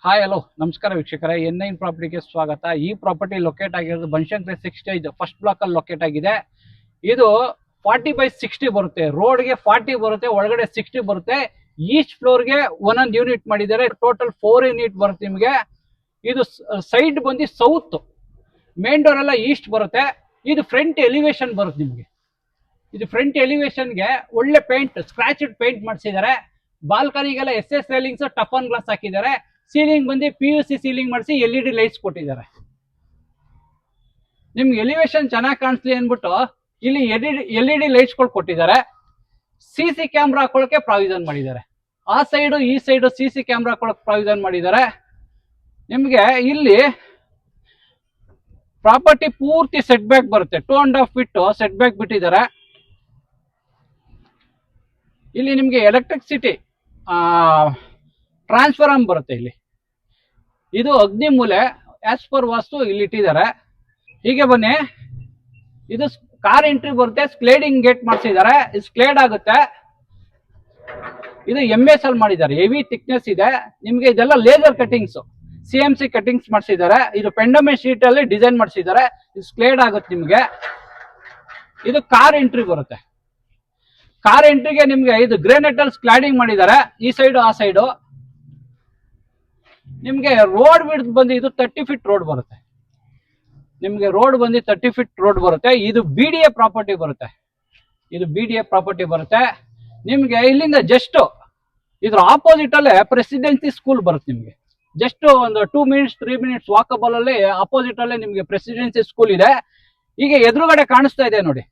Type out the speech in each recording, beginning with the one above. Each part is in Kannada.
ಹಾಯ್ ಹಲೋ ನಮಸ್ಕಾರ ವೀಕ್ಷಕರೇ, N9 ಪ್ರಾಪರ್ಟಿಗೆ ಸ್ವಾಗತ. ಈ ಪ್ರಾಪರ್ಟಿ ಲೊಕೇಟ್ ಆಗಿರೋದು ಬನಶಂಕರಿ 6 ಫಸ್ಟ್ ಬ್ಲಾಕ್ ಅಲ್ಲಿ ಲೊಕೇಟ್ ಆಗಿದೆ. ಇದು 40/60 ಬರುತ್ತೆ. ರೋಡ್ಗೆ 40 ಬರುತ್ತೆ, ಒಳಗಡೆ 60 ಬರುತ್ತೆ. ಈಚ್ ಫ್ಲೋರ್ಗೆ ಒಂದೊಂದು ಯೂನಿಟ್ ಮಾಡಿದ್ದಾರೆ. ಟೋಟಲ್ 4 ಯೂನಿಟ್ ಬರುತ್ತೆ ನಿಮಗೆ. ಇದು ಸೈಡ್ ಬಂದು ಸೌತ್, ಮೇನ್ ಡೋರ್ ಎಲ್ಲ ಈಸ್ಟ್ ಬರುತ್ತೆ. ಇದು ಫ್ರಂಟ್ ಎಲಿವೇಶನ್ ಬರುತ್ತೆ ನಿಮಗೆ. ಇದು ಫ್ರಂಟ್ ಎಲಿವೇಶನ್ಗೆ ಒಳ್ಳೆ ಪೇಂಟ್, ಸ್ಕ್ರಾಚ್ ಪೇಂಟ್ ಮಾಡಿಸಿದ್ದಾರೆ. ಬಾಲ್ಕನಿಗೆಲ್ಲ SS railings, tough on glass ಹಾಕಿದ್ದಾರೆ. ಸೀಲಿಂಗ್ ಬಂದು PUC ಸೀಲಿಂಗ್ ಮಾಡಿಸಿ LED ಲೈಟ್ಸ್ ಕೊಟ್ಟಿದ್ದಾರೆ. ನಿಮ್ಗೆ ಎಲಿವೇಶನ್ ಚೆನ್ನಾಗಿ ಕಾಣಿಸ್ಲಿ ಅಂದ್ಬಿಟ್ಟು ಇಲ್ಲಿ LED ಲೈಟ್ಸ್ಗಳು ಕೊಟ್ಟಿದ್ದಾರೆ. CC ಕ್ಯಾಮ್ರಾ ಹಾಕೊಳ್ಳೋಕೆ ಪ್ರಾವಿಷನ್ ಮಾಡಿದ್ದಾರೆ. ಆ ಸೈಡು ಈ ಸೈಡು CC ಕ್ಯಾಮ್ರಾ ಹಾಕೊಳ್ಳೋಕೆ ಪ್ರಾವಿಷನ್ ಮಾಡಿದ್ದಾರೆ. ನಿಮ್ಗೆ ಇಲ್ಲಿ ಪ್ರಾಪರ್ಟಿ ಪೂರ್ತಿ ಸೆಟ್ ಬ್ಯಾಕ್ ಬರುತ್ತೆ. 2.5 ಫೀಟ್ ಸೆಟ್ ಬ್ಯಾಕ್ ಬಿಟ್ಟಿದ್ದಾರೆ. ಇಲ್ಲಿ ನಿಮ್ಗೆ ಎಲೆಕ್ಟ್ರಿಸಿಟಿ ಟ್ರಾನ್ಸ್ಫಾರ್ಮರ್ ಬರುತ್ತೆ. ಇಲ್ಲಿ ಇದು ಅಗ್ನಿ ಮೂಲೆ ಆಸ್ ಪರ್ ವಾಸ್ತು ಇಲ್ಲಿ ಇಟ್ಟಿದ್ದಾರೆ. ಹೀಗೆ ಬನ್ನಿ, ಇದು ಕಾರ್ ಎಂಟ್ರಿ ಬರುತ್ತೆ. ಸ್ಕ್ಲೇಡಿಂಗ್ ಗೇಟ್ ಮಾಡಿಸಿದ್ದಾರೆ. ಇದು ಸ್ಕ್ಲೇಡ್ ಆಗುತ್ತೆ. ಇದು MS ಅಲ್ಲಿ ಮಾಡಿದ್ದಾರೆ. ಹೆವಿ ಥಿಕ್ನೆಸ್ ಇದೆ. ನಿಮ್ಗೆ ಇದೆಲ್ಲ ಲೇಸರ್ ಕಟಿಂಗ್ಸ್, CMC ಕಟಿಂಗ್ಸ್ ಮಾಡಿಸಿದ್ದಾರೆ. ಇದು ಪೆಂಡಮೆಂಟ್ ಶೀಟ್ ಅಲ್ಲಿ ಡಿಸೈನ್ ಮಾಡಿಸಿದ್ದಾರೆ. ಇದು ಸ್ಕ್ಲೇಡ್ ಆಗುತ್ತೆ ನಿಮ್ಗೆ. ಇದು ಕಾರ್ ಎಂಟ್ರಿ ಬರುತ್ತೆ. ಕಾರ್ ಎಂಟ್ರಿಗೆ ನಿಮ್ಗೆ ಇದು ಗ್ರಾನೈಟ್ ಅಲ್ಲಿ ಸ್ಕ್ಲಾಡಿಂಗ್ ಮಾಡಿದ್ದಾರೆ. ಈ ಸೈಡು ಆ ಸೈಡು. ನಿಮ್ಗೆ ರೋಡ್ ವಿಡ್ತ್ ಬಂದು ಇದು 30 ಫೀಟ್ ರೋಡ್ ಬರುತ್ತೆ. ನಿಮ್ಗೆ ರೋಡ್ ಬಂದು 30 ಫೀಟ್ ರೋಡ್ ಬರುತ್ತೆ. ಇದು BDA ಪ್ರಾಪರ್ಟಿ ಬರುತ್ತೆ. ಇದು BDA ಪ್ರಾಪರ್ಟಿ ಬರುತ್ತೆ. ನಿಮ್ಗೆ ಇಲ್ಲಿಂದ ಜಸ್ಟ್ ಇದ್ರ ಆಪೋಸಿಟ್ ಅಲ್ಲೇ ಪ್ರೆಸಿಡೆನ್ಸಿ ಸ್ಕೂಲ್ ಬರುತ್ತೆ. ನಿಮ್ಗೆ ಜಸ್ಟ್ ಒಂದು 2 ಮಿನಿಟ್ಸ್ 3 ಮಿನಿಟ್ಸ್ ವಾಕಬಲ್ ಅಲ್ಲಿ ಆಪೋಸಿಟ್ ಅಲ್ಲೇ ನಿಮ್ಗೆ ಪ್ರೆಸಿಡೆನ್ಸಿ ಸ್ಕೂಲ್ ಇದೆ. ಈಗ ಎದುರುಗಡೆ ಕಾಣಿಸ್ತಾ ಇದೆ ನೋಡಿ,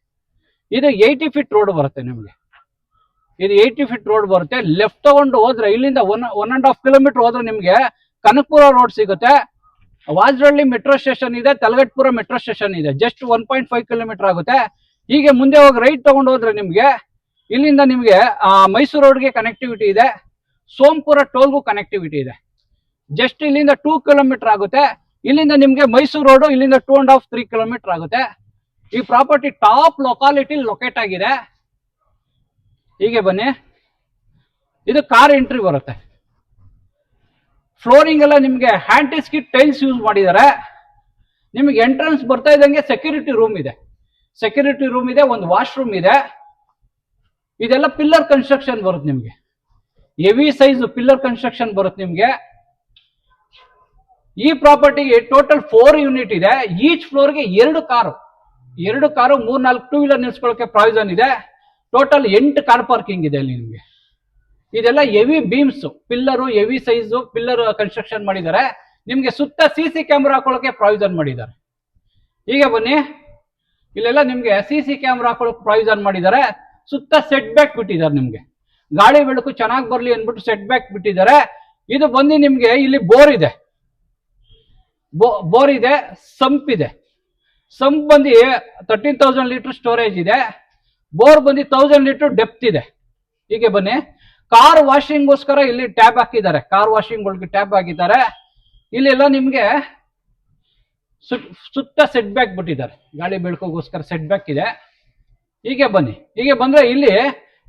ಇದು 80 ಫೀಟ್ ರೋಡ್ ಬರುತ್ತೆ ನಿಮ್ಗೆ. ಇದು 80 ಫೀಟ್ ರೋಡ್ ಬರುತ್ತೆ. ಲೆಫ್ಟ್ ತಗೊಂಡು ಹೋದ್ರೆ ಇಲ್ಲಿಂದ 1.5 ಕಿಲೋಮೀಟರ್ ಹೋದ್ರೆ ನಿಮ್ಗೆ ಕನಕಪುರ ರೋಡ್ ಸಿಗುತ್ತೆ. ವಾಜರಳ್ಳಿ ಮೆಟ್ರೋ ಸ್ಟೇಷನ್ ಇದೆ, ತಲಗಟ್ಪುರ ಮೆಟ್ರೋ ಸ್ಟೇಷನ್ ಇದೆ. ಜಸ್ಟ್ 1.5 ಕಿಲೋಮೀಟರ್ ಆಗುತ್ತೆ. ಹೀಗೆ ಮುಂದೆ ಹೋಗಿ ರೈಟ್ ತಗೊಂಡು ಹೋದ್ರೆ ನಿಮ್ಗೆ ಇಲ್ಲಿಂದ ನಿಮ್ಗೆ ಮೈಸೂರು ರೋಡ್ಗೆ ಕನೆಕ್ಟಿವಿಟಿ ಇದೆ. ಸೋಂಪುರ ಟೋಲ್ಗೂ ಕನೆಕ್ಟಿವಿಟಿ ಇದೆ. ಜಸ್ಟ್ ಇಲ್ಲಿಂದ 2 ಕಿಲೋಮೀಟರ್ ಆಗುತ್ತೆ. ಇಲ್ಲಿಂದ ನಿಮ್ಗೆ ಮೈಸೂರು ರೋಡ್ ಇಲ್ಲಿಂದ 2.5 3 ಕಿಲೋಮೀಟರ್ ಆಗುತ್ತೆ. ಈ ಪ್ರಾಪರ್ಟಿ ಟಾಪ್ ಲೊಕಾಲಿಟಿ ಲೊಕೇಟ್ ಆಗಿದೆ. ಹೀಗೆ ಬನ್ನಿ, ಇದು ಕಾರ್ ಎಂಟ್ರಿ ಬರುತ್ತೆ. ಫ್ಲೋರಿಂಗ್ ಎಲ್ಲ ನಿಮ್ಗೆ ಹ್ಯಾಂಟಿಸ್ಕಿಟ್ ಟೈಲ್ಸ್ ಯೂಸ್ ಮಾಡಿದ್ದಾರೆ. ನಿಮ್ಗೆ ಎಂಟ್ರೆನ್ಸ್ ಬರ್ತಾ ಇದ್ದಂಗೆ ಸೆಕ್ಯೂರಿಟಿ ರೂಮ್ ಇದೆ. ಸೆಕ್ಯೂರಿಟಿ ರೂಮ್ ಇದೆ, ಒಂದು ವಾಶ್ರೂಮ್ ಇದೆ. ಇದೆಲ್ಲ ಪಿಲ್ಲರ್ ಕನ್ಸ್ಟ್ರಕ್ಷನ್ ಬರುತ್ತೆ ನಿಮ್ಗೆ. ಹೆವಿ ಸೈಜ್ ಪಿಲ್ಲರ್ ಕನ್ಸ್ಟ್ರಕ್ಷನ್ ಬರುತ್ತೆ ನಿಮ್ಗೆ. ಈ ಪ್ರಾಪರ್ಟಿಗೆ ಟೋಟಲ್ 4 ಯೂನಿಟ್ ಇದೆ. ಈಚ್ ಫ್ಲೋರ್ಗೆ 2 ಕಾರು 3-4 ಟೂ ವೀಲರ್ ನಿಲ್ಸ್ಕೊಳ್ಳೋಕೆ ಪ್ರಾವಿಷನ್ ಇದೆ. ಟೋಟಲ್ 8 ಕಾರ್ ಪಾರ್ಕಿಂಗ್ ಇದೆ ಅಲ್ಲಿ ನಿಮ್ಗೆ. ಇದೆಲ್ಲ heavy beams, pillar, heavy size pillar construction ಮಾಡಿದ್ದಾರೆ. ನಿಮ್ಗೆ ಸುತ್ತ CC ಕ್ಯಾಮ್ರಾ ಹಾಕೊಳ್ಳೋಕೆ ಪ್ರಾವಿಷನ್ ಮಾಡಿದ್ದಾರೆ. ಹೀಗೆ ಬನ್ನಿ, ಇಲ್ಲೆಲ್ಲ ನಿಮ್ಗೆ CC ಕ್ಯಾಮ್ರಾ ಹಾಕೊಳ್ಳೋಕೆ ಪ್ರಾವಿಷನ್ ಮಾಡಿದ್ದಾರೆ. ಸುತ್ತ ಸೆಟ್ ಬ್ಯಾಕ್ ಬಿಟ್ಟಿದ್ದಾರೆ. ನಿಮ್ಗೆ ಗಾಳಿ ಬೆಳಕು ಚೆನ್ನಾಗಿ ಬರ್ಲಿ ಅಂದ್ಬಿಟ್ಟು ಸೆಟ್ ಬ್ಯಾಕ್ ಬಿಟ್ಟಿದ್ದಾರೆ. ಇದು ಬಂದು ನಿಮ್ಗೆ ಇಲ್ಲಿ ಬೋರ್ ಇದೆ, ಸಂಪ್ ಇದೆ. ಸಂಪ್ ಬಂದು 13,000 ಲೀಟರ್ ಸ್ಟೋರೇಜ್ ಇದೆ. ಬೋರ್ ಬಂದು 1000 ಲೀಟರ್ ಡೆಪ್ತ್ ಇದೆ. ಹೀಗೆ ಬನ್ನಿ, ಕಾರ್ ವಾಷಿಂಗ್ಗೋಸ್ಕರ ಇಲ್ಲಿ ಟ್ಯಾಬ್ ಹಾಕಿದ್ದಾರೆ. ಕಾರ್ ವಾಷಿಂಗ್ ಒಳಗೆ ಟ್ಯಾಬ್ ಹಾಕಿದ್ದಾರೆ. ಇಲ್ಲೆಲ್ಲ ನಿಮ್ಗೆ ಸುತ್ತ ಸೆಟ್ ಬ್ಯಾಕ್ ಬಿಟ್ಟಿದ್ದಾರೆ. ಗಾಳಿ ಬೆಳಕೋಗೋಸ್ಕರ ಸೆಟ್ ಬ್ಯಾಕ್ ಇದೆ. ಹೀಗೆ ಬನ್ನಿ, ಹೀಗೆ ಬಂದ್ರೆ ಇಲ್ಲಿ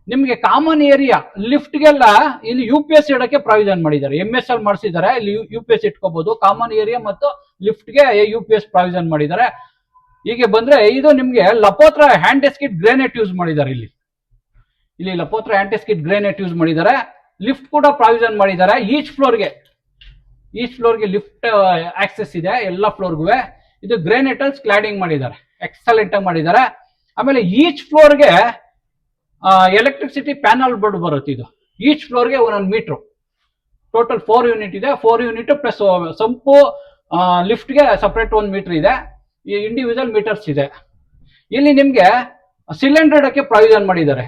ನಿಮ್ಗೆ ಕಾಮನ್ ಏರಿಯಾ ಲಿಫ್ಟ್ಗೆಲ್ಲ ಇಲ್ಲಿ UPS ಇಡಕ್ಕೆ ಪ್ರಾವಿಷನ್ ಮಾಡಿದ್ದಾರೆ. MS ಅಲ್ಲಿ ಮಾಡಿಸಿದ್ದಾರೆ. ಇಲ್ಲಿ UPS ಇಟ್ಕೋಬಹುದು. ಕಾಮನ್ ಏರಿಯಾ ಮತ್ತು ಲಿಫ್ಟ್ಗೆ UPS ಪ್ರಾವಿಷನ್ ಮಾಡಿದ್ದಾರೆ. ಹೀಗೆ ಬಂದ್ರೆ ಇದು ನಿಮ್ಗೆ ಲಪೋತ್ರ ಹ್ಯಾಂಟಿಸ್ಕಿಟ್ ಗ್ರಾನೈಟ್ ಯೂಸ್ ಮಾಡಿದ್ದಾರೆ. ಇಲ್ಲಿ ಲಪೋತ್ರ ಹ್ಯಾಂಟಿಸ್ಕಿಟ್ ಗ್ರಾನೈಟ್ ಯೂಸ್ ಮಾಡಿದ್ದಾರೆ. ಲಿಫ್ಟ್ ಕೂಡ ಪ್ರಾವಿಷನ್ ಮಾಡಿದ್ದಾರೆ. ಈಚ್ ಫ್ಲೋರ್ಗೆ ಲಿಫ್ಟ್ ಆಕ್ಸೆಸ್ ಇದೆ ಎಲ್ಲ ಫ್ಲೋರ್ಗೂ. ಇದು ಗ್ರಾನೈಟ್ ಅಲ್ಲಿ ಸ್ಕ್ಲಾಡಿಂಗ್ ಮಾಡಿದ್ದಾರೆ. ಎಕ್ಸಲೆಂಟ್ ಆಗಿ ಮಾಡಿದ್ದಾರೆ. ಆಮೇಲೆ ಈಚ್ ಫ್ಲೋರ್ಗೆ ಎಲೆಕ್ಟ್ರಿಸಿಟಿ ಪ್ಯಾನಲ್ ಬೋರ್ಡ್ ಬರುತ್ತೆ. ಇದು ಈಚ್ ಫ್ಲೋರ್ಗೆ 1 ಮೀಟರ್. ಟೋಟಲ್ 4 ಯೂನಿಟ್ ಇದೆ. 4 ಯೂನಿಟ್ ಪ್ಲಸ್ ಸಂಪು ಲಿಫ್ಟ್ಗೆ ಸಪರೇಟ್ 1 ಮೀಟರ್ ಇದೆ. ಈ ಇಂಡಿವಿಜುವಲ್ ಮೀಟರ್ಸ್ ಇದೆ. ಇಲ್ಲಿ ನಿಮ್ಗೆ ಸಿಲಿಂಡರ್ ಇಡಕ್ಕೆ ಪ್ರಾವಿಷನ್ ಮಾಡಿದ್ದಾರೆ.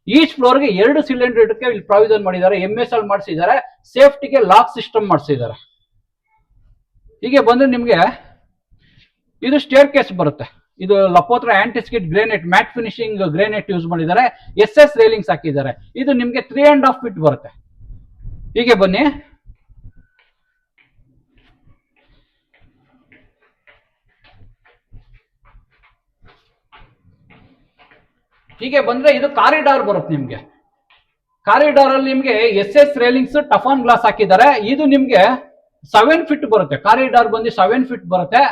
ಈಚ್ ಫ್ಲೋರ್ಗೆ 2 ಸಿಲಿಂಡರ್ ಇಡಕ್ಕೆ ಇಲ್ಲಿ ಪ್ರಾವಿಷನ್ ಮಾಡಿದ್ದಾರೆ. MS ಅಲ್ಲಿ ಮಾಡಿಸಿದ್ದಾರೆ. ಸೇಫ್ಟಿಗೆ ಲಾಕ್ ಸಿಸ್ಟಮ್ ಮಾಡಿಸಿದ್ದಾರೆ. ಹೀಗೆ ಬಂದ್ರೆ ನಿಮ್ಗೆ ಇದು ಸ್ಟೇರ್ ಕೇಸ್ ಬರುತ್ತೆ. ಇದು ಲಪೋತ್ರ antiskid granite matt finishing granite use ಮಾಡಿದ್ದಾರೆ. SS ರೈಲಿಂಗ್ಸ್ ಹಾಕಿದ್ದಾರೆ. ಇದು ನಿಮ್ಗೆ 3.5 ಫೀಟ್ ಬರುತ್ತೆ. ಹೀಗೆ ಬನ್ನಿ, ಹೀಗೆ ಬಂದ್ರೆ ಇದು ಕಾರಿಡಾರ್ ಬರುತ್ತೆ ನಿಮ್ಗೆ. ಕಾರಿಡಾರ್ ಅಲ್ಲಿ ನಿಮ್ಗೆ SS railings tough on glass ಹಾಕಿದ್ದಾರೆ. ಇದು ನಿಮ್ಗೆ 7 ಫೀಟ್ ಬರುತ್ತೆ, ಕಾರಿಡಾರ್ ಬಂದು 7 ಫೀಟ್ ಬರುತ್ತೆ.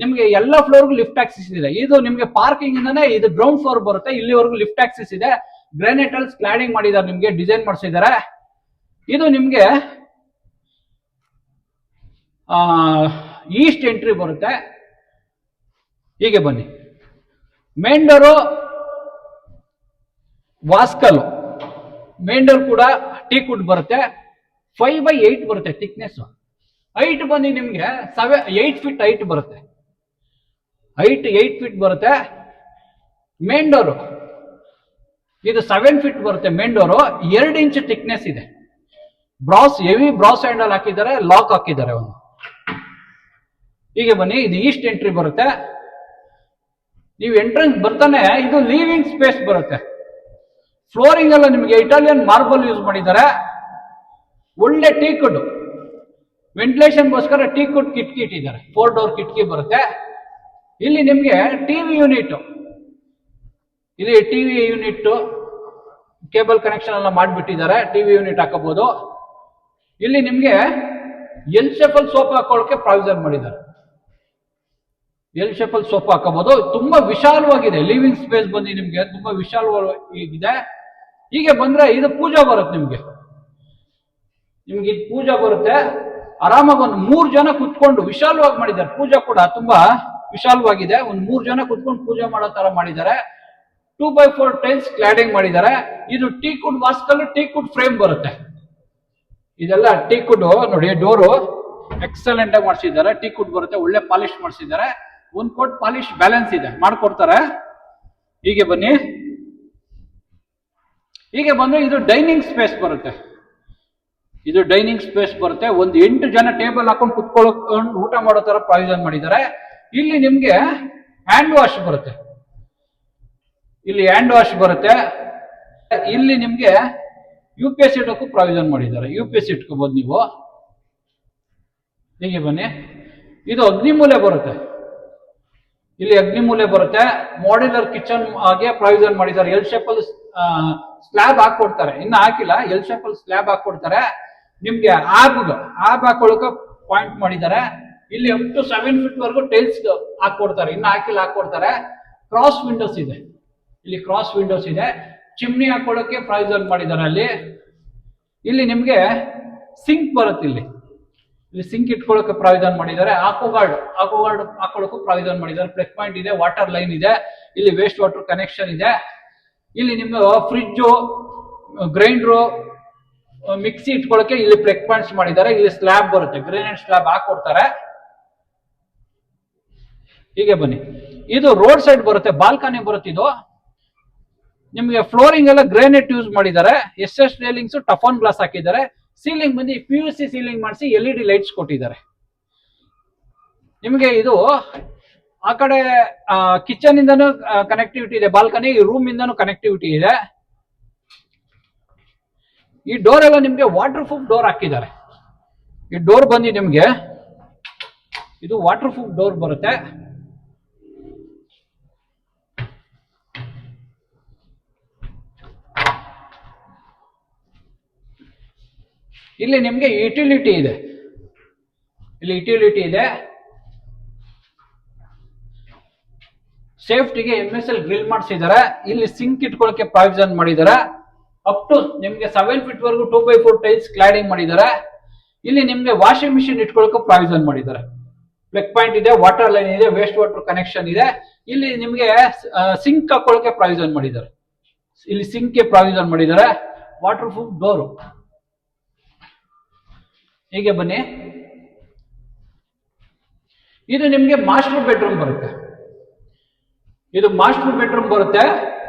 ನಿಮ್ಗೆ ಎಲ್ಲ ಫ್ಲೋರ್ಗೂ ಲಿಫ್ಟ್ ಆಕ್ಸಿಸ್ ಇದೆ. ಇದು ನಿಮ್ಗೆ ಪಾರ್ಕಿಂಗ್ ಇಂದಾನೆ ಇದು ಗ್ರೌಂಡ್ ಫ್ಲೋರ್ ಬರುತ್ತೆ, ಇಲ್ಲಿವರೆಗೂ ಲಿಫ್ಟ್ ಆಕ್ಸಿಸ್ ಇದೆ. ಗ್ರಾನೈಟ್ ಅಲ್ಲಿ ಕ್ಲಾಡಿಂಗ್ ಮಾಡಿದ್ದಾರೆ, ನಿಮ್ಗೆ ಡಿಸೈನ್ ಮಾಡಿಸಿದ್ದಾರೆ. ಇದು ನಿಮ್ಗೆ ಈಸ್ಟ್ ಎಂಟ್ರಿ ಬರುತ್ತೆ. ಹೀಗೆ ಬನ್ನಿ, ಮೇನ್ ಡೋರು ವಾಸ್ಕಲ್, ಮೇನ್ ಡೋರ್ ಕೂಡ ಟೀಕ್ ವುಡ್ ಬರುತ್ತೆ. 5x8 ಬರುತ್ತೆ ಥಿಕ್ನೆಸ್. ಹೈಟ್ ಬಂದು ನಿಮ್ಗೆ 8 ಫೀಟ್ ಹೈಟ್ ಬರುತ್ತೆ. ಹೈಟ್ 8 ಫೀಟ್ ಬರುತ್ತೆ. ಮೇನ್ ಡೋರು ಇದು 7 ಫೀಟ್ ಬರುತ್ತೆ. ಮೇನ್ ಡೋರು 2 ಇಂಚ್ ಥಿಕ್ನೆಸ್ ಇದೆ. ಬ್ರಾಸ್, ಹೆವಿ ಬ್ರಾಸ್ ಹ್ಯಾಂಡಲ್ ಹಾಕಿದ್ದಾರೆ, ಲಾಕ್ ಹಾಕಿದ್ದಾರೆ ಒಂದು. ಹೀಗೆ ಬನ್ನಿ, ಇದು ಈಸ್ಟ್ ಎಂಟ್ರಿ ಬರುತ್ತೆ. ನೀವು ಎಂಟ್ರೆನ್ಸ್ ಬರ್ತಾನೆ ಇದು ಲಿವಿಂಗ್ ಸ್ಪೇಸ್ ಬರುತ್ತೆ. ಫ್ಲೋರಿಂಗ್ ಎಲ್ಲ ನಿಮಗೆ ಇಟಾಲಿಯನ್ ಮಾರ್ಬಲ್ ಯೂಸ್ ಮಾಡಿದ್ದಾರೆ. ಒಳ್ಳೆ ಟೀಕ್ವುಡ್, ವೆಂಟಿಲೇಷನ್ಗೋಸ್ಕರ ಟೀಕ್ವುಡ್ ಕಿಟಕಿ ಇಟ್ಟಿದ್ದಾರೆ. 4 ಡೋರ್ ಕಿಟಕಿ ಬರುತ್ತೆ. ಇಲ್ಲಿ ನಿಮ್ಗೆ ಟಿವಿ ಯೂನಿಟ್, ಇಲ್ಲಿ ಟಿವಿ ಯೂನಿಟ್ ಕೇಬಲ್ ಕನೆಕ್ಷನ್ ಎಲ್ಲ ಮಾಡಿಬಿಟ್ಟಿದ್ದಾರೆ. ಟಿವಿ ಯೂನಿಟ್ ಹಾಕಬಹುದು. ಇಲ್ಲಿ ನಿಮ್ಗೆ ಎಲ್ ಶೇಪಲ್ ಸೋಫಾ ಹಾಕೊಳ್ಳೋಕೆ ಪ್ರಾವಿಷನ್ ಮಾಡಿದ್ದಾರೆ. ಎಲ್ ಶೇಪಲ್ ಸೋಫಾ ಹಾಕಬಹುದು. ತುಂಬಾ ವಿಶಾಲವಾಗಿದೆ. ಲಿವಿಂಗ್ ಸ್ಪೇಸ್ ಬಂದು ನಿಮ್ಗೆ ತುಂಬಾ ವಿಶಾಲವಾಗಿದೆ. ಹೀಗೆ ಬಂದ್ರೆ ಇದು ಪೂಜಾ ಬರುತ್ತೆ. ನಿಮ್ಗೆ ಇದು ಪೂಜಾ ಬರುತ್ತೆ. ಆರಾಮಾಗಿ ಒಂದು 3 ಜನ ಕುತ್ಕೊಂಡು ವಿಶಾಲವಾಗಿ ಮಾಡಿದ್ದಾರೆ. ಪೂಜಾ ಕೂಡ ತುಂಬಾ ವಿಶಾಲವಾಗಿದೆ. ಒಂದು 3 ಜನ ಕುತ್ಕೊಂಡು ಪೂಜೆ ಮಾಡೋ ತರ ಮಾಡಿದ್ದಾರೆ. 2x4 ಟೈಲ್ಸ್ ಕ್ಲಾಡಿಂಗ್ ಮಾಡಿದ್ದಾರೆ. ಇದು ಟೀಕ್ವುಡ್ ವಾಸ್ಕಲ್, ಟೀಕ್ವುಡ್ ಫ್ರೇಮ್ ಬರುತ್ತೆ. ಇದೆಲ್ಲ ಟೀಕ್ವುಡ್ ನೋಡಿ. ಡೋರು ಎಕ್ಸಲೆಂಟ್ ಆಗಿ ಮಾಡಿಸಿದ್ದಾರೆ. ಟೀಕ್ವುಡ್ ಬರುತ್ತೆ, ಒಳ್ಳೆ ಪಾಲಿಶ್ ಮಾಡಿಸಿದ್ದಾರೆ. 1 ಕೋಟ್ ಪಾಲಿಶ್ ಬ್ಯಾಲೆನ್ಸ್ ಇದೆ, ಮಾಡ್ಕೊಡ್ತಾರೆ. ಹೀಗೆ ಬನ್ನಿ, ಹೀಗೆ ಬಂದ್ರೆ ಇದು ಡೈನಿಂಗ್ ಸ್ಪೇಸ್ ಬರುತ್ತೆ. ಇದು ಡೈನಿಂಗ್ ಸ್ಪೇಸ್ ಬರುತ್ತೆ. ಒಂದು 8 ಜನ ಟೇಬಲ್ ಹಾಕೊಂಡು ಕುತ್ಕೊಳ್ಳೋಕೊಂಡು ಊಟ ಮಾಡೋ ತರ ಪ್ರಾವಿಷನ್ ಮಾಡಿದ್ದಾರೆ. ಇಲ್ಲಿ ನಿಮ್ಗೆ ಹ್ಯಾಂಡ್ ವಾಶ್ ಬರುತ್ತೆ. ಇಲ್ಲಿ ಹ್ಯಾಂಡ್ ವಾಶ್ ಬರುತ್ತೆ. ಇಲ್ಲಿ ನಿಮ್ಗೆ UPS ಇಡೋಕ್ಕೂ ಪ್ರಾವಿಷನ್ ಮಾಡಿದ್ದಾರೆ. UPS ಇಟ್ಕೋಬಹುದು ನೀವು. ಹೀಗೆ ಬನ್ನಿ, ಇದು ಅಗ್ನಿಮೂಲೆ ಬರುತ್ತೆ. ಇಲ್ಲಿ ಅಗ್ನಿಮೂಲೆ ಬರುತ್ತೆ. ಮಾಡ್ಯುಲರ್ ಕಿಚನ್ ಆಗಿ ಪ್ರಾವಿಷನ್ ಮಾಡಿದ್ದಾರೆ. ಎಲ್ ಶೇಪಲ್ ಸ್ಲ್ಯಾಬ್ ಹಾಕೊಡ್ತಾರೆ. ಇನ್ನು ಹಾಕಿಲ್ಲ, ಎಲ್ ಶೇಪಲ್ ಸ್ಲ್ಯಾಬ್ ಹಾಕೊಡ್ತಾರೆ. ನಿಮ್ಗೆ ಆಬ್ ಹಾಕೊಳ್ಳೋಕೆ ಪಾಯಿಂಟ್ ಮಾಡಿದ್ದಾರೆ. ಇಲ್ಲಿ ಅಪ್ ಟು 7 ಫೀಟ್ ವರೆಗೂ ಟೈಲ್ಸ್ ಹಾಕೊಡ್ತಾರೆ. ಇನ್ನು ಹಾಕಿಲ್ಲ, ಹಾಕೊಡ್ತಾರೆ. ಕ್ರಾಸ್ ವಿಂಡೋಸ್ ಇದೆ. ಇಲ್ಲಿ ಕ್ರಾಸ್ ವಿಂಡೋಸ್ ಇದೆ. ಚಿಮ್ನಿ ಹಾಕೊಳ್ಳೋಕೆ ಪ್ರಾವಿಷನ್ ಮಾಡಿದ್ದಾರೆ. ಇಲ್ಲಿ ನಿಮ್ಗೆ ಸಿಂಕ್ ಬರುತ್ತೆ. ಇಲ್ಲಿ ಸಿಂಕ್ ಇಟ್ಕೊಳ್ಳೋಕೆ ಪ್ರಾವಿಷನ್ ಮಾಡಿದ್ದಾರೆ. ಆಕ್ವಾಗಾರ್ಡ್ ಹಾಕೊಳ್ಳೋಕೆ ಪ್ರಾವಿಷನ್ ಮಾಡಿದ್ದಾರೆ. ಪ್ಲಗ್ ಪಾಯಿಂಟ್ ಇದೆ, ವಾಟರ್ ಲೈನ್ ಇದೆ. ಇಲ್ಲಿ ವೇಸ್ಟ್ ವಾಟರ್ ಕನೆಕ್ಷನ್ ಇದೆ. ಇಲ್ಲಿ ನಿಮ್ಮ ಫ್ರಿಡ್ಜು, ಗ್ರೈಂಡ್ರು, ಮಿಕ್ಸಿ ಇಟ್ಕೊಳ್ಳೋಕೆ ಇಲ್ಲಿ ಪ್ಲಗ್ ಪಾಯಿಂಟ್ಸ್ ಮಾಡಿದ್ದಾರೆ. ಇಲ್ಲಿ ಸ್ಲ್ಯಾಬ್ ಬರುತ್ತೆ, ಗ್ರಾನೈಟ್ ಸ್ಲ್ಯಾಬ್ ಹಾಕೊಡ್ತಾರೆ. ಹೀಗೆ ಬನ್ನಿ, ಇದು ರೋಡ್ ಸೈಡ್ ಬರುತ್ತೆ. ಬಾಲ್ಕನಿ ಬರುತ್ತೆ. ಇದು ನಿಮಗೆ ಫ್ಲೋರಿಂಗ್ ಎಲ್ಲ ಗ್ರಾನೈಟ್ ಯೂಸ್ ಮಾಡಿದ್ದಾರೆ. SS ರೇಲಿಂಗ್ಸ್, ಟಫಾನ್ ಗ್ಲಾಸ್ ಹಾಕಿದ್ದಾರೆ. ಸೀಲಿಂಗ್ ಬಂದು PVC ಸೀಲಿಂಗ್ ಮಾಡಿಸಿ LED ಲೈಟ್ಸ್ ಕೊಟ್ಟಿದ್ದಾರೆ. ನಿಮಗೆ ಇದು ಆ ಕಡೆ ಕಿಚನ್ ಇಂದನೂ ಕನೆಕ್ಟಿವಿಟಿ ಇದೆ. ಬಾಲ್ಕನಿ ರೂಮ್ ಇಂದನೂ ಕನೆಕ್ಟಿವಿಟಿ ಇದೆ. ಈ ಡೋರ್ ಎಲ್ಲ ನಿಮ್ಗೆ ವಾಟರ್ ಪ್ರೂಫ್ ಡೋರ್ ಹಾಕಿದ್ದಾರೆ. ಈ ಡೋರ್ ಬಂದು ನಿಮ್ಗೆ ಇದು ವಾಟರ್ ಪ್ರೂಫ್ ಡೋರ್ ಬರುತ್ತೆ. ಇಲ್ಲಿ ನಿಮ್ಗೆ ಯುಟಿಲಿಟಿ ಇದೆ. ಇಲ್ಲಿ ಯುಟಿಲಿಟಿ ಇದೆ. ಸೇಫ್ಟಿಗೆ MSL ಗ್ರಿಲ್ ಮಾಡಿಸಿದ್ದಾರೆ. ಇಲ್ಲಿ ಸಿಂಕ್ ಇಟ್ಕೊಳ್ಳೋಕೆ ಪ್ರಾವಿಷನ್ ಮಾಡಿದ್ದಾರೆ. ಅಪ್ ಟು ನಿಮ್ಗೆ 7 ಫೀಟ್ ವರೆಗೂ 2x4 ಟೈಲ್ಸ್ ಕ್ಲಾಡಿಂಗ್ ಮಾಡಿದ್ದಾರೆ. ಇಲ್ಲಿ ನಿಮ್ಗೆ ವಾಷಿಂಗ್ ಮಿಷಿನ್ ಇಟ್ಕೊಳ್ಳೋಕೆ ಪ್ರಾವಿಷನ್ ಮಾಡಿದ್ದಾರೆ. ಪ್ಲಗ್ ಪಾಯಿಂಟ್ ಇದೆ, ವಾಟರ್ ಲೈನ್ ಇದೆ, ವೇಸ್ಟ್ ವಾಟರ್ ಕನೆಕ್ಷನ್ ಇದೆ. ಇಲ್ಲಿ ನಿಮ್ಗೆ ಸಿಂಕ್ ಹಾಕೊಳ್ಳೋಕೆ ಪ್ರಾವಿಷನ್ ಮಾಡಿದ್ದಾರೆ. ಇಲ್ಲಿ ಸಿಂಕ್ ಗೆ ಪ್ರಾವಿಷನ್ ಮಾಡಿದ್ದಾರೆ. Water proof door. ಹೀಗೆ ಬನ್ನಿ, ಇದು ನಿಮ್ಗೆ ಮಾಸ್ಟರ್ ಬೆಡ್ರೂಮ್ ಬರುತ್ತೆ. ಇದು ಮಾಸ್ಟರ್ ಬೆಡ್ರೂಮ್ ಬರುತ್ತೆ.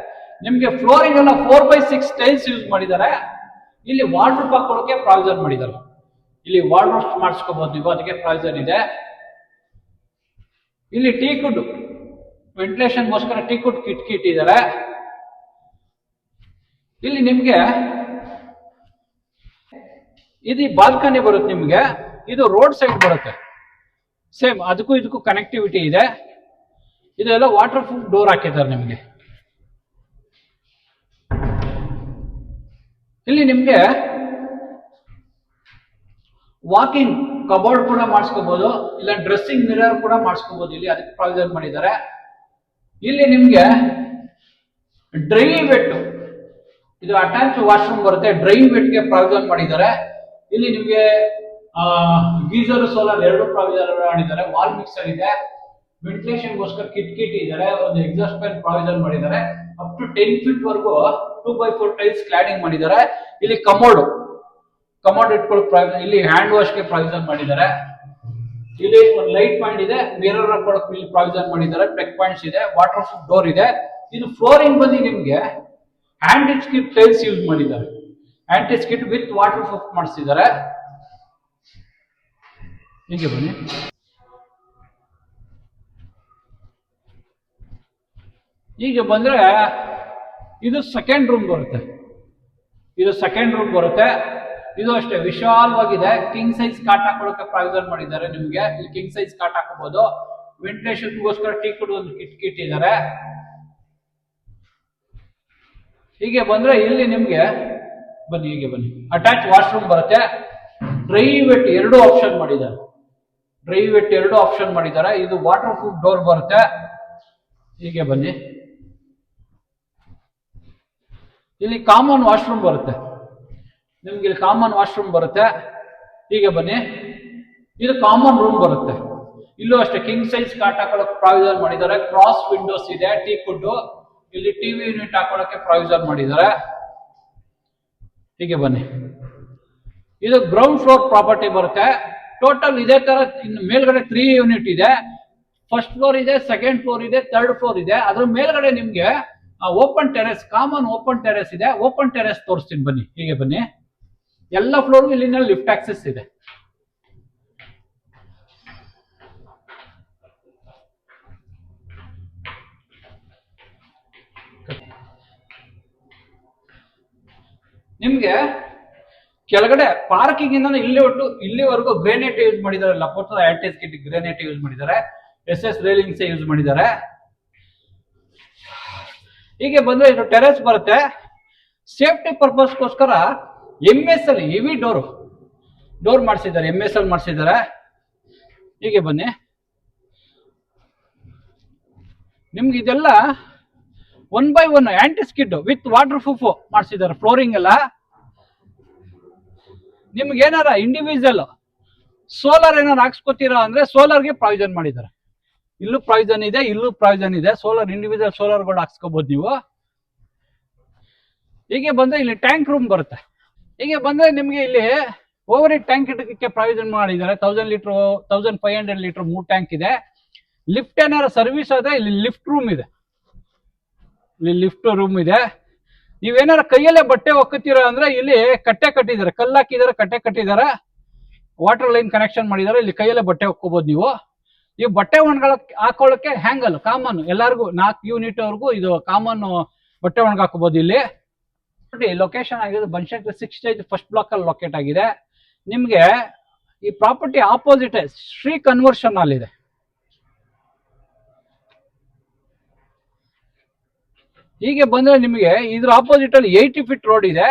ನಿಮ್ಗೆ ಫ್ಲೋರಿಂಗ್ ಎಲ್ಲ 4x6 ಟೈಲ್ಸ್ ಯೂಸ್ ಮಾಡಿದ್ದಾರೆ. ಇಲ್ಲಿ ವಾಟರ್ ಹಾಕೊಳ್ಳೋಕೆ ಪ್ರಾವಿಷನ್ ಮಾಡಿದ್ದಾರೆ. ಇಲ್ಲಿ ವಾಟರ್ ಮಾಡಿಸ್ಕೋಬಹುದು ನೀವು, ಅದಕ್ಕೆ ಪ್ರಾವಿಷನ್ ಇದೆ. ಇಲ್ಲಿ ಟೀಕ್ವುಡ್ ವೆಂಟಿಲೇಷನ್ಗೋಸ್ಕರ ಟೀಕ್ವುಡ್ ಕಿಟಕಿ ಇಟ್ಟಿದ್ದಾರೆ. ಇಲ್ಲಿ ನಿಮ್ಗೆ ಇದು ಬಾಲ್ಕನಿ ಬರುತ್ತೆ. ನಿಮ್ಗೆ ಇದು ರೋಡ್ ಸೈಡ್ ಬರುತ್ತೆ. ಸೇಮ್ ಅದಕ್ಕೂ ಇದಕ್ಕೂ ಕನೆಕ್ಟಿವಿಟಿ ಇದೆ. ಇದೆಲ್ಲ ವಾಟರ್ ಪ್ರೂಫ್ ಡೋರ್ ಹಾಕಿದ್ದಾರೆ ನಿಮ್ಗೆ. ಇಲ್ಲಿ ನಿಮ್ಗೆ ವಾಕಿಂಗ್ ಕಬೋರ್ಡ್ ಕೂಡ ಮಾಡಿಸ್ಕೋಬಹುದು, ಇಲ್ಲ ಡ್ರೆಸ್ಸಿಂಗ್ ಮಿರರ್ ಕೂಡ ಮಾಡಿಸ್ಕೋಬಹುದು. ಇಲ್ಲಿ ಅದಕ್ಕೆ ಪ್ರಾವಿಷನ್ ಮಾಡಿದ್ದಾರೆ. ಇಲ್ಲಿ ನಿಮ್ಗೆ ಡ್ರೈ ವೆಟ್, ಇದು ಅಟ್ಯಾಚ್ ವಾಶ್ರೂಮ್ ಬರುತ್ತೆ, ಡ್ರೈ ವೆಟ್ ಗೆ ಪ್ರಾವಿಷನ್ ಮಾಡಿದ್ದಾರೆ. ಇಲ್ಲಿ ನಿಮ್ಗೆ ಗೀಸರ್ ಸೋಲಾರ್ ಎರಡು ಪ್ರಾವಿಷನ್ ಮಾಡಿದ್ದಾರೆ. ವಾಲ್ ಮಿಕ್ಸರ್ ಇದೆ, ವೆಂಟಿಲೇಷನ್ ಗೋಸ್ಕರ ಕಿಟ್ ಇದ್ದಾರೆ, ಒಂದು ಎಕ್ಸಾಸ್ಟ್ ಫ್ಯಾನ್ ಪ್ರಾವಿಷನ್ ಮಾಡಿದ್ದಾರೆ. ಅಪ್ ಟು 10 feet ವರೆಗೂ 2x4 ಟೈಲ್ಸ್ ಕ್ಲಾಡಿಂಗ್ ಮಾಡಿದ್ದಾರೆ. ಇಲ್ಲಿ ಕಮೋಡ್ ಇಟ್ಕೊಳ್ಳೋಕೆ ಪ್ರಾವಿಷನ್, ಇಲ್ಲಿ ಹ್ಯಾಂಡ್ ವಾಶ್ ಗೆ ಪ್ರಾವಿಷನ್ ಮಾಡಿದ್ದಾರೆ. ಇಲ್ಲಿ ಒಂದು ಲೈಟ್ ಪಾಯಿಂಟ್ ಇದೆ, ಮಿರರ್ ಹಾಕೊಳ್ಳೋಕೆ ಇಲ್ಲಿ ಪ್ರಾವಿಷನ್ ಮಾಡಿದ್ದಾರೆ. ಪ್ಲಗ್ ಪಾಯಿಂಟ್ಸ್ ಇದೆ, ವಾಟರ್ ಪ್ರೂಫ್ ಡೋರ್ ಇದೆ. ಇದು ಫ್ಲೋರಿಂಗ್ ಬಂದು ನಿಮ್ಗೆ ಆಂಟಿ ಸ್ಕಿಡ್ ಟೈಲ್ಸ್ ಯೂಸ್ ಮಾಡಿದ್ದಾರೆ. Aunty skid with water proof ಮಾಡಿಸಿದ್ದಾರೆ. ಹೀಗೆ ಬನ್ನಿ. ಈಗ ಬಂದ್ರೆ ಇದು ಸೆಕೆಂಡ್ ರೂಮ್ ಬರುತ್ತೆ. ಇದು ಅಷ್ಟೇ ವಿಶಾಲವಾಗಿದೆ. ಕಿಂಗ್ ಸೈಜ್ ಕಾಟ್ ಹಾಕೊಳ್ಳೋಕೆ ಪ್ರಾವಿಷನ್ ಮಾಡಿದ್ದಾರೆ. ನಿಮ್ಗೆ ಇಲ್ಲಿ ಕಿಂಗ್ ಸೈಜ್ ಕಾಟ್ ಹಾಕಬಹುದು. ವೆಂಟಿಲೇಷನ್ಗೋಸ್ಕರ ಟೀಕ್ ಒಂದು ಕಿಟ್ ಇದ್ದಾರೆ. ಹೀಗೆ ಬಂದ್ರೆ ಇಲ್ಲಿ ನಿಮ್ಗೆ ಹೀಗೆ ಬನ್ನಿ, ಅಟ್ಯಾಚ್ ವಾಶ್ರೂಮ್ ಬರುತ್ತೆ. ಡ್ರೈ ವೆಟ್ ಎರಡು ಆಪ್ಷನ್ ಮಾಡಿದ್ದಾರೆ. ಇದು ವಾಟರ್ ಪ್ರೂಫ್ ಡೋರ್ ಬರುತ್ತೆ. ಹೀಗೆ ಬನ್ನಿ. ಇಲ್ಲಿ ಕಾಮನ್ ವಾಶ್ರೂಮ್ ಬರುತ್ತೆ. ಹೀಗೆ ಬನ್ನಿ. ಇದು ಕಾಮನ್ ರೂಮ್ ಬರುತ್ತೆ. ಇಲ್ಲೂ ಅಷ್ಟೇ ಕಿಂಗ್ ಸೈಜ್ ಕಾಟ್ ಹಾಕೊಳ್ಳೋಕೆ ಪ್ರಾವಿಷನ್ ಮಾಡಿದ್ದಾರೆ. ಕ್ರಾಸ್ ವಿಂಡೋಸ್ ಇದೆ, ಟೀ ಕುಡ್. ಇಲ್ಲಿ ಟಿವಿ ಯೂನಿಟ್ ಹಾಕೊಳ್ಳೋಕೆ ಪ್ರಾವಿಷನ್ ಮಾಡಿದ್ದಾರೆ. ಹೀಗೆ ಬನ್ನಿ. ಇದು ಗ್ರೌಂಡ್ ಫ್ಲೋರ್ ಪ್ರಾಪರ್ಟಿ ಬರುತ್ತೆ. ಟೋಟಲ್ ಇದೇ ತರ ಇನ್ನು ಮೇಲ್ಗಡೆ 3 ಯೂನಿಟ್ ಇದೆ. ಫಸ್ಟ್ ಫ್ಲೋರ್ ಇದೆ, ಸೆಕೆಂಡ್ ಫ್ಲೋರ್ ಇದೆ, ಥರ್ಡ್ ಫ್ಲೋರ್ ಇದೆ. ಅದ್ರ ಮೇಲ್ಗಡೆ ನಿಮ್ಗೆ open terrace, common open terrace ಇದೆ. ಓಪನ್ ಟೆರೆಸ್ ತೋರಿಸ್ತೀನಿ ಬನ್ನಿ. ಹೀಗೆ ಬನ್ನಿ. ಎಲ್ಲ ಫ್ಲೋರ್ ಇಲ್ಲಿಂದ ಲಿಫ್ಟ್ ಆಕ್ಸೆಸ್ ಇದೆ. ನಿಮ್ಗೆ ಕೆಳಗಡೆ ಪಾರ್ಕಿಂಗ್ ಇಂದ ಇಲ್ಲಿವರೆಗೂ ಗ್ರೇನೈಟ್ ಯೂಸ್ ಮಾಡಿದ್ದಾರೆ. ಲಪೋಟದ ಆಂಟಿಸ್ ಕಿಟ್ ಗ್ರೇನೈಟ್ ಯೂಸ್ ಮಾಡಿದ್ದಾರೆ. SS ರೇಲಿಂಗ್ಸ್ ಯೂಸ್ ಮಾಡಿದ್ದಾರೆ. ಹೀಗೆ ಬಂದ್ರೆ ಇದು ಟೆರೆಸ್ ಬರುತ್ತೆ. ಸೇಫ್ಟಿ ಪರ್ಪಸ್ಗೋಸ್ಕರ MS ಅಲ್ಲಿ ಹೆವಿ ಡೋರ್ ಮಾಡಿಸಿದ್ದಾರೆ. MS ಅಲ್ಲಿ ಮಾಡಿಸಿದ್ದಾರೆ. ಹೀಗೆ ಬನ್ನಿ. ನಿಮ್ಗೆ ಇದೆಲ್ಲ 1x1 aunty skid with water proof ಮಾಡಿಸಿದ್ದಾರೆ. ಫ್ಲೋರಿಂಗ್ ಎಲ್ಲ ನಿಮ್ಗೆ ಏನಾರ ಇಂಡಿವಿಜುವಲ್ ಸೋಲಾರ್ ಏನಾರು ಹಾಕ್ಸ್ಕೊತೀರಾ ಅಂದ್ರೆ ಸೋಲಾರ್ಗೆ ಪ್ರಾವಿಷನ್ ಮಾಡಿದ್ದಾರೆ. ಇಲ್ಲೂ ಪ್ರಾವಿಷನ್ ಇದೆ. ಸೋಲಾರ್ ಇಂಡಿವಿಜುವಲ್ ಸೋಲಾರ್ಗಳು ಹಾಕ್ಸ್ಕೋಬಹುದು ನೀವು. ಹೀಗೆ ಬಂದ್ರೆ ಇಲ್ಲಿ ಟ್ಯಾಂಕ್ ರೂಮ್ ಬರುತ್ತೆ. ಹೀಗೆ ಬಂದ್ರೆ ನಿಮ್ಗೆ ಇಲ್ಲಿ ಓವರ್ ಹೆಡ್ ಟ್ಯಾಂಕ್ ಇಡಕ್ಕೆ ಪ್ರಾವಿಷನ್ ಮಾಡಿದ್ದಾರೆ. 1000 ಲೀಟರ್ 1500 ಲೀಟರ್ 3 ಟ್ಯಾಂಕ್ ಇದೆ. ಲಿಫ್ಟ್ ಏನಾರ ಸರ್ವಿಸ್ ಆದ್ರೆ ಇಲ್ಲಿ ಲಿಫ್ಟ್ ರೂಮ್ ಇದೆ. ನೀವೇನಾರ ಕೈಯಲ್ಲೇ ಬಟ್ಟೆ ಒಕ್ಕುತ್ತೀರಾ ಅಂದ್ರೆ ಇಲ್ಲಿ ಕಟ್ಟೆ ಕಟ್ಟಿದ್ದಾರೆ, ಕಲ್ಲು ಹಾಕಿದ್ದಾರೆ, ಕಟ್ಟೆ ಕಟ್ಟಿದ್ದಾರೆ. ವಾಟರ್ ಲೈನ್ ಕನೆಕ್ಷನ್ ಮಾಡಿದ್ದಾರೆ. ಇಲ್ಲಿ ಕೈಯಲ್ಲೇ ಬಟ್ಟೆ ಒಕ್ಕೋಬಹುದು ನೀವು ಬಟ್ಟೆ ಹಾಕೊಳ್ಳಕ್ಕೆ ಹ್ಯಾಂಗಲ್ ಕಾಮನ್ ಎಲ್ಲರಿಗೂ 4 ಯೂನಿಟ್ ವರೆಗೂ ಇದು ಕಾಮನ್ ಬಟ್ಟೆ ಹಾಕೋಬಹುದು. ಇಲ್ಲಿ ಲೊಕೇಶನ್ ಆಗಿದೆ ಬನಶಂಕರಿ 6 ಸ್ಟೇಜ್ ಫಸ್ಟ್ ಬ್ಲಾಕ್ ಅಲ್ಲಿ ಲೊಕೇಟ್ ಆಗಿದೆ. ನಿಮ್ಗೆ ಈ ಪ್ರಾಪರ್ಟಿ ಆಪೋಸಿಟ್ ಶ್ರೀ ಕನ್ವರ್ಷನ್ ಹಾಲ್ ಇದೆ. ಹೀಗೆ ಬಂದ್ರೆ ನಿಮಗೆ ಇದ್ರ ಆಪೋಸಿಟ್ ಅಲ್ಲಿ 80 ಫೀಟ್ ರೋಡ್ ಇದೆ.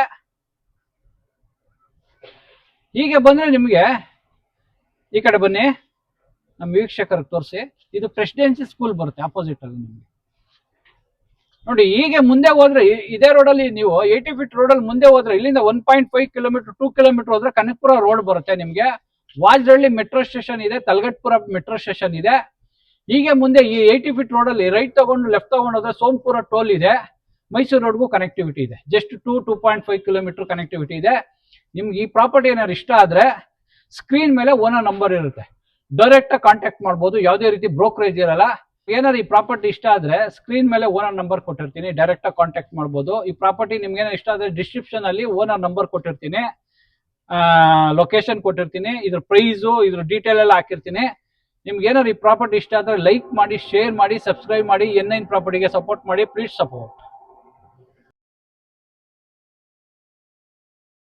ಹೀಗೆ ಬಂದ್ರೆ ನಿಮ್ಗೆ ಈ ಕಡೆ ಬನ್ನಿ, ನಮ್ಮ ವೀಕ್ಷಕರಿಗೆ ತೋರಿಸಿ. ಇದು ಪ್ರೆಸಿಡೆನ್ಸಿ ಸ್ಕೂಲ್ ಬರುತ್ತೆ ಆಪೋಸಿಟ್ ಅಲ್ಲಿ ನಿಮ್ಗೆ. ನೋಡಿ ಹೀಗೆ ಮುಂದೆ ಹೋದ್ರೆ ಇದೇ ರೋಡಲ್ಲಿ ನೀವು 80 ಫೀಟ್ ರೋಡಲ್ಲಿ ಮುಂದೆ ಹೋದ್ರೆ ಇಲ್ಲಿಂದ 1.5 ಕಿಲೋಮೀಟರ್ 2 ಕಿಲೋಮೀಟರ್ ಹೋದ್ರೆ ಕನಕಪುರ ರೋಡ್ ಬರುತ್ತೆ ನಿಮ್ಗೆ. ವಾಜರಳ್ಳಿ ಮೆಟ್ರೋ ಸ್ಟೇಷನ್ ಇದೆ, ತಲಗಟ್ಪುರ ಮೆಟ್ರೋ ಸ್ಟೇಷನ್ ಇದೆ. ಹೀಗೆ ಮುಂದೆ ಈ 80 ಫೀಟ್ ರೋಡಲ್ಲಿ ರೈಟ್ ತಗೊಂಡು ಲೆಫ್ಟ್ ತಗೊಂಡು ಹೋದ್ರೆ ಸೋಂಪುರ ಟೋಲ್ ಇದೆ. ಮೈಸೂರು ರೋಡ್ಗೂ ಕನೆಕ್ಟಿವಿಟಿ ಇದೆ. ಜಸ್ಟ್ 2.5 ಕಿಲೋಮೀಟರ್ ಕನೆಕ್ಟಿವಿಟಿ ಇದೆ. ನಿಮ್ಗೆ ಈ ಪ್ರಾಪರ್ಟಿ ಏನಾದ್ರು ಇಷ್ಟ ಆದ್ರೆ ಸ್ಕ್ರೀನ್ ಮೇಲೆ ಓನರ್ ನಂಬರ್ ಇರುತ್ತೆ, ಡೈರೆಕ್ಟ್ ಕಾಂಟ್ಯಾಕ್ಟ್ ಮಾಡ್ಬೋದು. ಯಾವುದೇ ರೀತಿ ಬ್ರೋಕರೇಜ್ ಇರಲ್ಲ. ಏನಾದ್ರು ಈ ಪ್ರಾಪರ್ಟಿ ಇಷ್ಟ ಆದ್ರೆ ಸ್ಕ್ರೀನ್ ಮೇಲೆ ಓನರ್ ನಂಬರ್ ಕೊಟ್ಟಿರ್ತೀನಿ, ಡೈರೆಕ್ಟ್ ಆಗಿ ಕಾಂಟ್ಯಾಕ್ಟ್ ಮಾಡ್ಬೋದು. ಈ ಪ್ರಾಪರ್ಟಿ ನಿಮ್ಗೆ ಏನೋ ಇಷ್ಟ ಆದ್ರೆ ಡಿಸ್ಕ್ರಿಪ್ಷನ್ ಅಲ್ಲಿ ಓನರ್ ನಂಬರ್ ಕೊಟ್ಟಿರ್ತೀನಿ, ಲೊಕೇಶನ್ ಕೊಟ್ಟಿರ್ತೀನಿ, ಇದ್ರ ಪ್ರೈಸು ಇದ್ರ ಡೀಟೇಲ್ ಎಲ್ಲ ಹಾಕಿರ್ತೀನಿ. ನಿಮ್ಗೆ ಏನಾದ್ರು ಈ ಪ್ರಾಪರ್ಟಿ ಇಷ್ಟ ಆದ್ರೆ ಲೈಕ್ ಮಾಡಿ, ಶೇರ್ ಮಾಡಿ, ಸಬ್ಸ್ಕ್ರೈಬ್ ಮಾಡಿ. N9 ಪ್ರಾಪರ್ಟಿಗೆ ಸಪೋರ್ಟ್ ಮಾಡಿ. Please support.